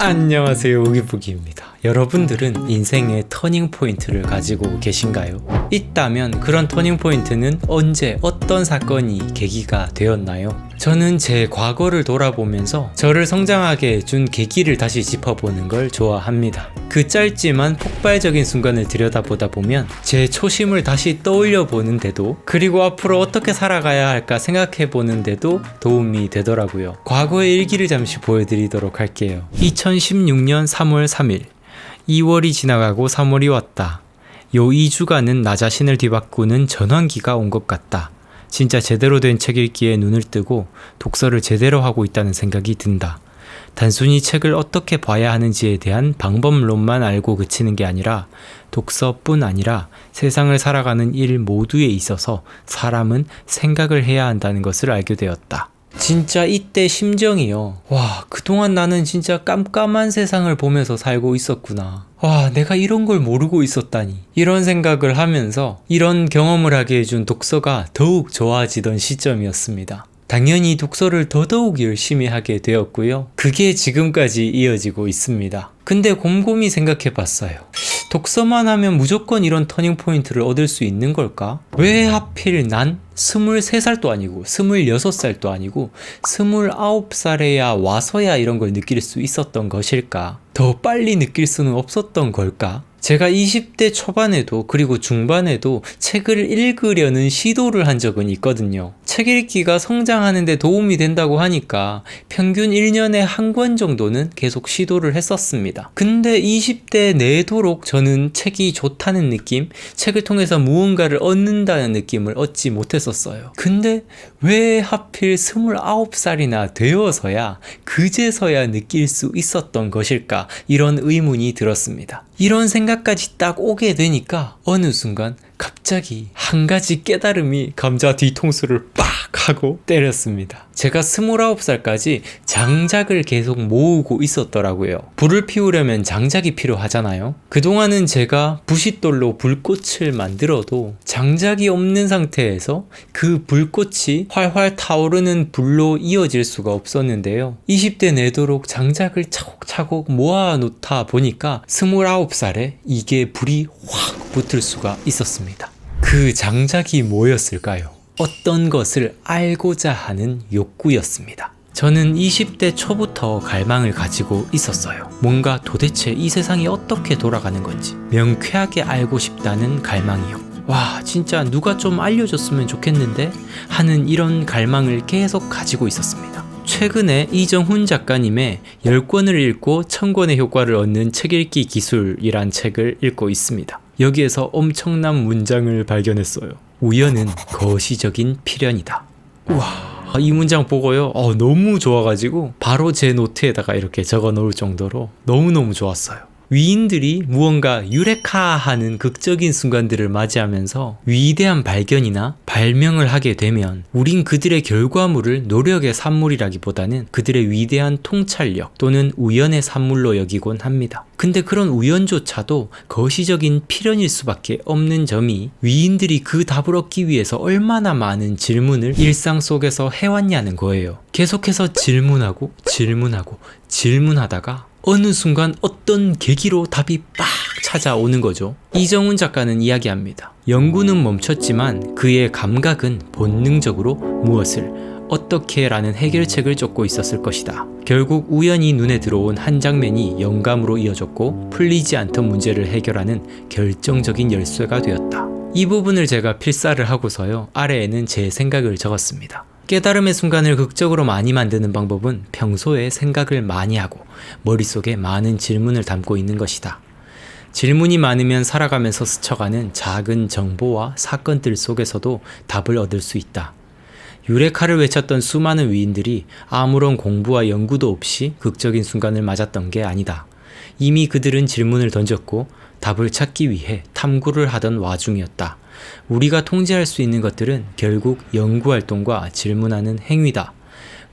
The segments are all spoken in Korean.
안녕하세요, 우기부기입니다. 여러분들은 인생의 터닝 포인트를 가지고 계신가요? 있다면 그런 터닝 포인트는 언제 어떤 사건이 계기가 되었나요? 저는 제 과거를 돌아보면서 저를 성장하게 해준 계기를 다시 짚어보는 걸 좋아합니다. 그 짧지만 폭발적인 순간을 들여다보다 보면 제 초심을 다시 떠올려 보는데도, 그리고 앞으로 어떻게 살아가야 할까 생각해 보는데도 도움이 되더라고요. 과거의 일기를 잠시 보여드리도록 할게요. 2016년 3월 3일 2월이 지나가고 3월이 왔다. 요 2주간은 나 자신을 뒤바꾸는 전환기가 온 것 같다. 진짜 제대로 된 책 읽기에 눈을 뜨고 독서를 제대로 하고 있다는 생각이 든다. 단순히 책을 어떻게 봐야 하는지에 대한 방법론만 알고 그치는 게 아니라 독서뿐 아니라 세상을 살아가는 일 모두에 있어서 사람은 생각을 해야 한다는 것을 알게 되었다. 진짜 이때 심정이요. 와, 그동안 나는 진짜 깜깜한 세상을 보면서 살고 있었구나. 와, 내가 이런 걸 모르고 있었다니. 이런 생각을 하면서 이런 경험을 하게 해준 독서가 더욱 좋아지던 시점이었습니다. 당연히 독서를 더더욱 열심히 하게 되었고요. 그게 지금까지 이어지고 있습니다. 근데 곰곰이 생각해 봤어요. 독서만 하면 무조건 이런 터닝 포인트를 얻을 수 있는 걸까? 왜 하필 난 23살도 아니고 26살도 아니고 29살에야 와서야 이런 걸 느낄 수 있었던 것일까? 더 빨리 느낄 수는 없었던 걸까? 제가 20대 초반에도 그리고 중반에도 책을 읽으려는 시도를 한 적은 있거든요. 책 읽기가 성장하는 데 도움이 된다고 하니까 평균 1년에 한 권 정도는 계속 시도를 했었습니다. 근데 20대 내도록 저는 책이 좋다는 느낌, 책을 통해서 무언가를 얻는다는 느낌을 얻지 못했었어요. 근데 왜 하필 29살이나 되어서야 그제서야 느낄 수 있었던 것일까? 이런 의문이 들었습니다. 이런 생각까지 딱 오게 되니까 어느 순간 갑자기 한 가지 깨달음이 감자 뒤통수를 빡 하고 때렸습니다. 제가 29살까지 장작을 계속 모으고 있었더라고요. 불을 피우려면 장작이 필요하잖아요. 그동안은 제가 부싯돌로 불꽃을 만들어도 장작이 없는 상태에서 그 불꽃이 활활 타오르는 불로 이어질 수가 없었는데요. 20대 내도록 장작을 차곡차곡 모아놓다 보니까 29살에 이게 불이 확 붙을 수가 있었습니다. 그 장작이 뭐였을까요? 어떤 것을 알고자 하는 욕구였습니다. 저는 20대 초부터 갈망을 가지고 있었어요. 뭔가 도대체 이 세상이 어떻게 돌아가는 건지 명쾌하게 알고 싶다는 갈망이요. 와, 진짜 누가 좀 알려줬으면 좋겠는데 하는 이런 갈망을 계속 가지고 있었습니다. 최근에 이정훈 작가님의 10권을 읽고 1000권의 효과를 얻는 책 읽기 기술이란 책을 읽고 있습니다. 여기에서 엄청난 문장을 발견했어요. 우연은 거시적인 필연이다. 우와, 이 문장 보고요, 너무 좋아가지고 바로 제 노트에다가 이렇게 적어 놓을 정도로 너무너무 좋았어요. 위인들이 무언가 유레카하는 극적인 순간들을 맞이하면서 위대한 발견이나 발명을 하게 되면 우린 그들의 결과물을 노력의 산물이라기보다는 그들의 위대한 통찰력 또는 우연의 산물로 여기곤 합니다. 근데 그런 우연조차도 거시적인 필연일 수밖에 없는 점이 위인들이 그 답을 얻기 위해서 얼마나 많은 질문을 일상 속에서 해왔냐는 거예요. 계속해서 질문하다가 어느 순간 어떤 계기로 답이 빡 찾아오는 거죠. 이정훈 작가는 이야기합니다. 연구는 멈췄지만 그의 감각은 본능적으로 무엇을 어떻게 라는 해결책을 쫓고 있었을 것이다. 결국 우연히 눈에 들어온 한 장면이 영감으로 이어졌고 풀리지 않던 문제를 해결하는 결정적인 열쇠가 되었다. 이 부분을 제가 필사를 하고서요, 아래에는 제 생각을 적었습니다. 깨달음의 순간을 극적으로 많이 만드는 방법은 평소에 생각을 많이 하고 머릿속에 많은 질문을 담고 있는 것이다. 질문이 많으면 살아가면서 스쳐가는 작은 정보와 사건들 속에서도 답을 얻을 수 있다. 유레카를 외쳤던 수많은 위인들이 아무런 공부와 연구도 없이 극적인 순간을 맞았던 게 아니다. 이미 그들은 질문을 던졌고 답을 찾기 위해 탐구를 하던 와중이었다. 우리가 통제할 수 있는 것들은 결국 연구활동과 질문하는 행위다.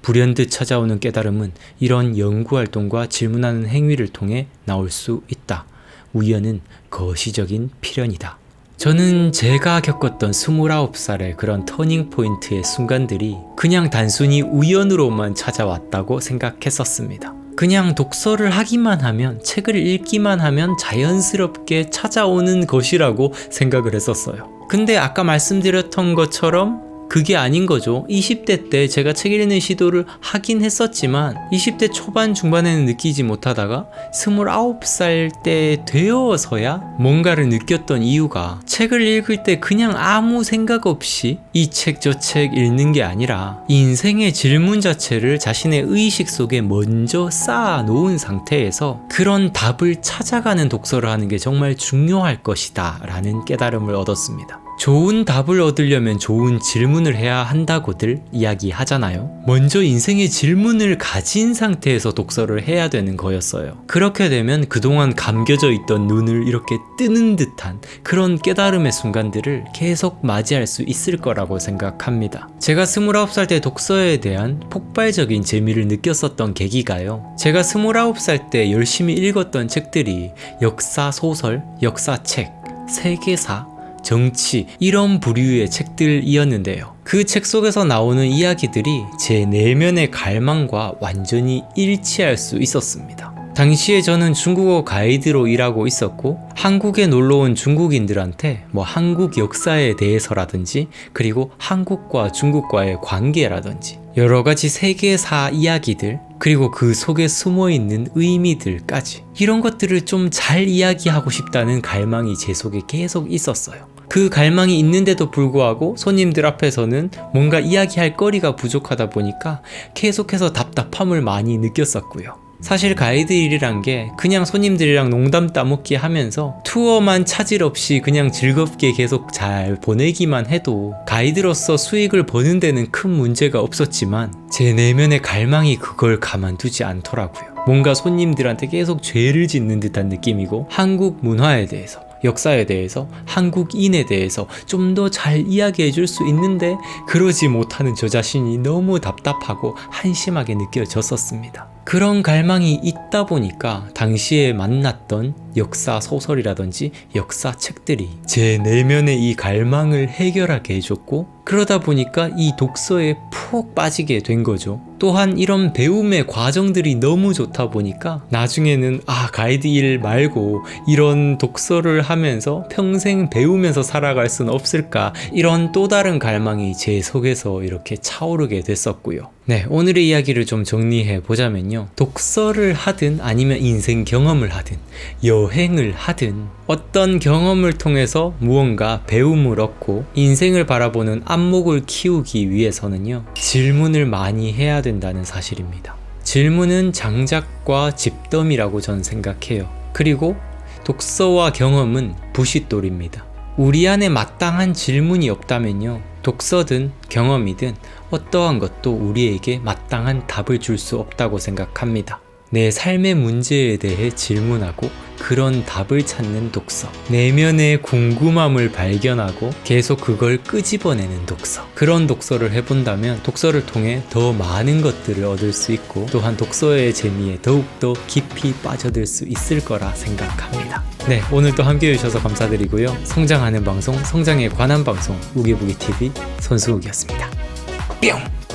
불현듯 찾아오는 깨달음은 이런 연구활동과 질문하는 행위를 통해 나올 수 있다. 우연은 거시적인 필연이다. 저는 제가 겪었던 29살의 그런 터닝 포인트의 순간들이 그냥 단순히 우연으로만 찾아왔다고 생각했었습니다. 그냥 독서를 하기만 하면, 책을 읽기만 하면 자연스럽게 찾아오는 것이라고 생각을 했었어요. 근데 아까 말씀드렸던 것처럼 그게 아닌 거죠. 20대 때 제가 책 읽는 시도를 하긴 했었지만 20대 초반 중반에는 느끼지 못하다가 29살 때 되어서야 뭔가를 느꼈던 이유가, 책을 읽을 때 그냥 아무 생각 없이 이 책 저 책 읽는 게 아니라 인생의 질문 자체를 자신의 의식 속에 먼저 쌓아 놓은 상태에서 그런 답을 찾아가는 독서를 하는 게 정말 중요할 것이다 라는 깨달음을 얻었습니다. 좋은 답을 얻으려면 좋은 질문을 해야 한다고들 이야기하잖아요. 먼저 인생의 질문을 가진 상태에서 독서를 해야 되는 거였어요. 그렇게 되면 그동안 감겨져 있던 눈을 이렇게 뜨는 듯한 그런 깨달음의 순간들을 계속 맞이할 수 있을 거라고 생각합니다. 제가 29살 때 독서에 대한 폭발적인 재미를 느꼈었던 계기가요, 제가 29살 때 열심히 읽었던 책들이 역사 소설, 역사책, 세계사, 정치, 이런 부류의 책들이었는데요. 그 책 속에서 나오는 이야기들이 제 내면의 갈망과 완전히 일치할 수 있었습니다. 당시에 저는 중국어 가이드로 일하고 있었고, 한국에 놀러온 중국인들한테 한국 역사에 대해서라든지, 그리고 한국과 중국과의 관계라든지 여러 가지 세계사 이야기들, 그리고 그 속에 숨어있는 의미들까지, 이런 것들을 좀 잘 이야기하고 싶다는 갈망이 제 속에 계속 있었어요. 그 갈망이 있는데도 불구하고 손님들 앞에서는 뭔가 이야기할 거리가 부족하다 보니까 계속해서 답답함을 많이 느꼈었고요. 사실 가이드 일이란 게 그냥 손님들이랑 농담 따먹기 하면서 투어만 차질 없이 그냥 즐겁게 계속 잘 보내기만 해도 가이드로서 수익을 버는 데는 큰 문제가 없었지만, 제 내면의 갈망이 그걸 가만두지 않더라고요. 뭔가 손님들한테 계속 죄를 짓는 듯한 느낌이고, 한국 문화에 대해서, 역사에 대해서, 한국인에 대해서 좀 더 잘 이야기해 줄 수 있는데 그러지 못하는 저 자신이 너무 답답하고 한심하게 느껴졌었습니다. 그런 갈망이 있다 보니까 당시에 만났던 역사 소설이라든지 역사 책들이 제 내면의 이 갈망을 해결하게 해줬고, 그러다 보니까 이 독서에 푹 빠지게 된 거죠. 또한 이런 배움의 과정들이 너무 좋다 보니까 나중에는 가이드 일 말고 이런 독서를 하면서 평생 배우면서 살아갈 수는 없을까, 이런 또 다른 갈망이 제 속에서 이렇게 차오르게 됐었고요. 네, 오늘의 이야기를 좀 정리해 보자면요, 독서를 하든 아니면 인생 경험을 하든 여행을 하든 어떤 경험을 통해서 무언가 배움을 얻고 인생을 바라보는 안목을 키우기 위해서는요, 질문을 많이 해야 된다는 사실입니다. 질문은 장작과 집더미라고 저는 생각해요. 그리고 독서와 경험은 부싯돌입니다. 우리 안에 마땅한 질문이 없다면요, 독서든 경험이든 어떠한 것도 우리에게 마땅한 답을 줄 수 없다고 생각합니다. 내 삶의 문제에 대해 질문하고 그런 답을 찾는 독서, 내면의 궁금함을 발견하고 계속 그걸 끄집어내는 독서, 그런 독서를 해본다면 독서를 통해 더 많은 것들을 얻을 수 있고, 또한 독서의 재미에 더욱더 깊이 빠져들 수 있을 거라 생각합니다. 네, 오늘도 함께 해주셔서 감사드리고요. 성장하는 방송, 성장에 관한 방송, 우기부기TV 손수욱이었습니다. 뿅!